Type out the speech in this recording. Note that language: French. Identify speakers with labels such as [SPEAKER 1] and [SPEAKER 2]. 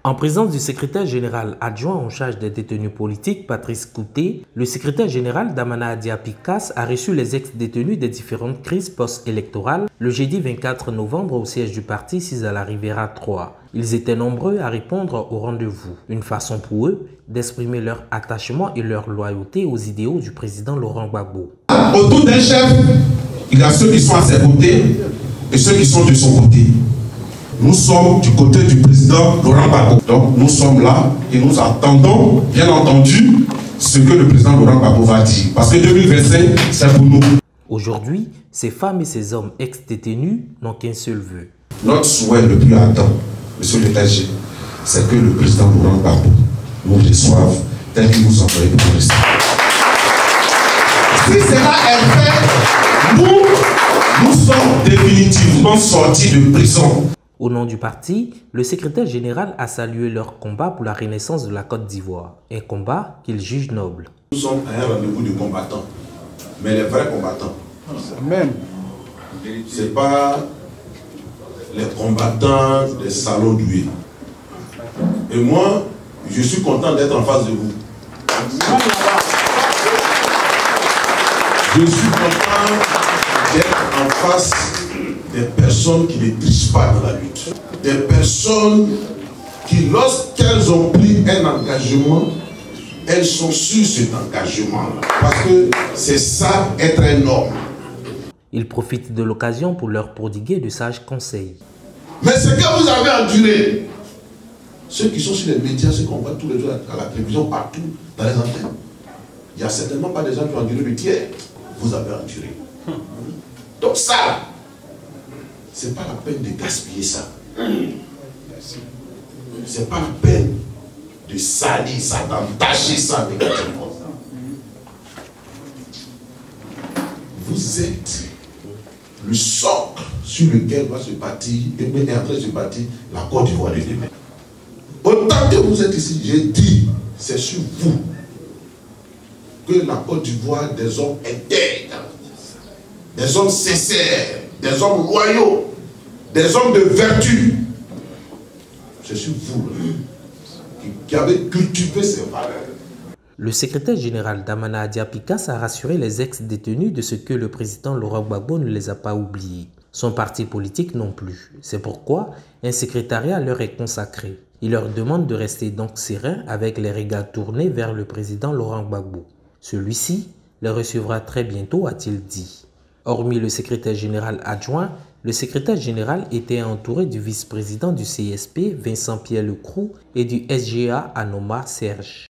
[SPEAKER 1] En présence du secrétaire général adjoint en charge des détenus politiques, Patrice Couté, le secrétaire général Damana Adia Picas a reçu les ex-détenus des différentes crises post-électorales le jeudi 24 novembre au siège du parti 6 à la Rivera 3. Ils étaient nombreux à répondre au rendez-vous. Une façon pour eux d'exprimer leur attachement et leur loyauté aux idéaux du président Laurent Gbagbo.
[SPEAKER 2] Autour d'un chef, il y a ceux qui sont à ses côtés et ceux qui sont de son côté. Nous sommes du côté du président Laurent Gbagbo. Donc nous sommes là et nous attendons, bien entendu, ce que le président Laurent Gbagbo va dire. Parce que 2025, c'est pour nous.
[SPEAKER 1] Aujourd'hui, ces femmes et ces hommes ex-détenus n'ont qu'un seul vœu.
[SPEAKER 2] Notre souhait le plus ardent, monsieur le DG, c'est que le président Laurent Gbagbo nous reçoive tel qu'il nous envoie pour rester. Si cela est fait, nous sommes définitivement sortis de prison.
[SPEAKER 1] Au nom du parti, le secrétaire général a salué leur combat pour la renaissance de la Côte d'Ivoire, un combat qu'il juge noble.
[SPEAKER 2] Nous sommes à un rendez-vous de combattants, mais les vrais combattants. Amen. Ce n'est pas les combattants des salons doués. Et moi, je suis content d'être en face de vous. Je suis content d'être en face des personnes qui ne trichent pas dans la lutte. Des personnes qui, lorsqu'elles ont pris un engagement, elles sont sur cet engagement-là. Parce que c'est ça, être un homme.
[SPEAKER 1] Ils profitent de l'occasion pour leur prodiguer de sages conseils.
[SPEAKER 2] Mais ce que vous avez enduré, ceux qui sont sur les médias, ceux qu'on voit tous les jours à la télévision, partout, dans les antennes, il n'y a certainement pas des gens qui ont enduré le tiers. Vous avez enduré. Donc ça, c'est pas la peine de gaspiller ça. C'est pas la peine de salir ça, d'entacher ça négativement. Vous êtes le socle sur lequel va se bâtir, et est en train de se bâtir la Côte d'Ivoire de demain. Autant que vous êtes ici, j'ai dit, c'est sur vous que la Côte d'Ivoire, des hommes intègres, des hommes sincères, des hommes loyaux, des hommes de vertu. C'est sur vous qui avez cultivé ces valeurs.
[SPEAKER 1] Le secrétaire général Damana Adia Picas a rassuré les ex-détenus de ce que le président Laurent Gbagbo ne les a pas oubliés. Son parti politique non plus. C'est pourquoi un secrétariat leur est consacré. Il leur demande de rester donc sereins avec les regards tournés vers le président Laurent Gbagbo. Celui-ci les recevra très bientôt, a-t-il dit. Hormis le secrétaire général adjoint, le secrétaire général était entouré du vice-président du CSP, Vincent Pierre Lecroux, et du SGA Anoma Serge.